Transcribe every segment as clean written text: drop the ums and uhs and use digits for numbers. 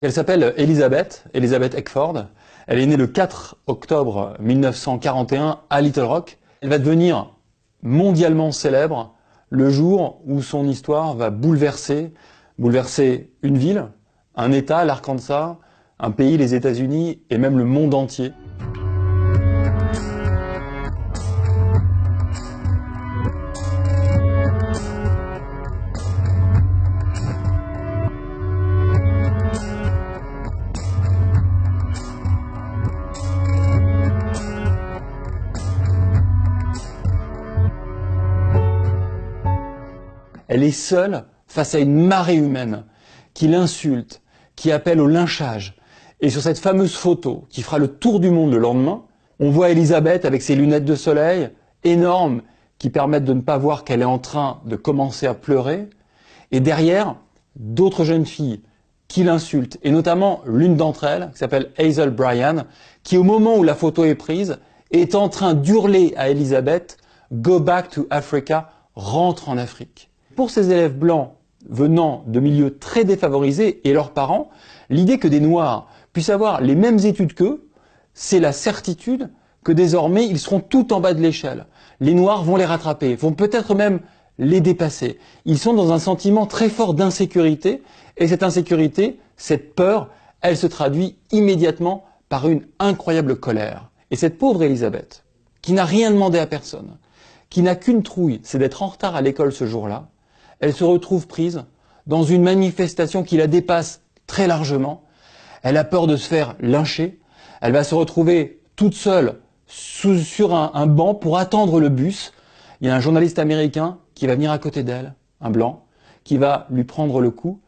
Elle s'appelle Elizabeth Eckford. Elle est née le 4 octobre 1941 à Little Rock. Elle va devenir mondialement célèbre le jour où son histoire va bouleverser une ville, un État, l'Arkansas, un pays, les États-Unis et même le monde entier. Elle est seule face à une marée humaine qui l'insulte, qui appelle au lynchage. Et sur cette fameuse photo qui fera le tour du monde le lendemain, on voit Elizabeth avec ses lunettes de soleil énormes qui permettent de ne pas voir qu'elle est en train de commencer à pleurer. Et derrière, d'autres jeunes filles qui l'insultent, et notamment l'une d'entre elles, qui s'appelle Hazel Bryan, qui au moment où la photo est prise, est en train d'hurler à Elizabeth « Go back to Africa », rentre en Afrique. Pour ces élèves blancs venant de milieux très défavorisés et leurs parents, l'idée que des Noirs puissent avoir les mêmes études qu'eux, c'est la certitude que désormais ils seront tout en bas de l'échelle. Les Noirs vont les rattraper, vont peut-être même les dépasser. Ils sont dans un sentiment très fort d'insécurité et cette insécurité, cette peur, elle se traduit immédiatement par une incroyable colère. Et cette pauvre Elizabeth, qui n'a rien demandé à personne, qui n'a qu'une trouille, c'est d'être en retard à l'école ce jour-là, elle se retrouve prise dans une manifestation qui la dépasse très largement. Elle a peur de se faire lyncher. Elle va se retrouver toute seule sur un banc pour attendre le bus. Il y a un journaliste américain qui va venir à côté d'elle, un blanc, qui va lui prendre le cou,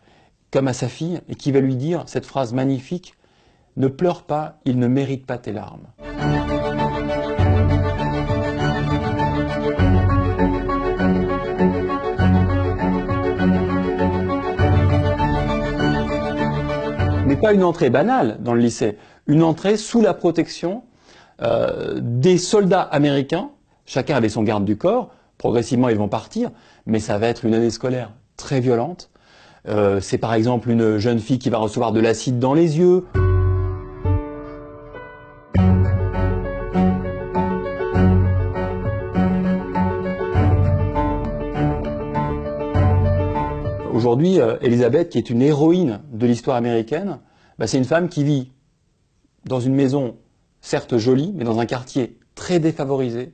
comme à sa fille, et qui va lui dire cette phrase magnifique « Ne pleure pas, il ne mérite pas tes larmes ». Mais pas une entrée banale dans le lycée, une entrée sous la protection des soldats américains. Chacun avait son garde du corps, progressivement ils vont partir, mais ça va être une année scolaire très violente. C'est par exemple une jeune fille qui va recevoir de l'acide dans les yeux. Aujourd'hui, Elizabeth, qui est une héroïne de l'histoire américaine, c'est une femme qui vit dans une maison, certes jolie, mais dans un quartier très défavorisé.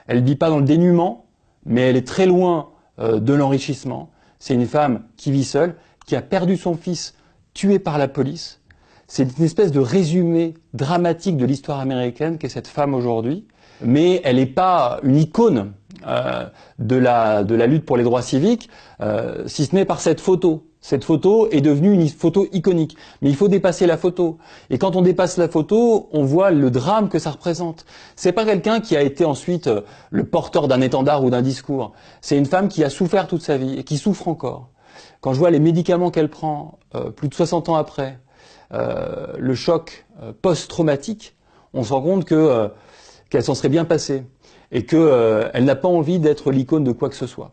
Elle ne vit pas dans le dénuement, mais elle est très loin de l'enrichissement. C'est une femme qui vit seule, qui a perdu son fils tué par la police. C'est une espèce de résumé dramatique de l'histoire américaine qu'est cette femme aujourd'hui. Mais elle n'est pas une icône de la lutte pour les droits civiques, si ce n'est par cette photo. Cette photo est devenue une photo iconique. Mais il faut dépasser la photo. Et quand on dépasse la photo, on voit le drame que ça représente. C'est pas quelqu'un qui a été ensuite le porteur d'un étendard ou d'un discours. C'est une femme qui a souffert toute sa vie et qui souffre encore. Quand je vois les médicaments qu'elle prend, plus de 60 ans après, le choc post-traumatique, on se rend compte qu'elle s'en serait bien passée et qu'elle n'a pas envie d'être l'icône de quoi que ce soit.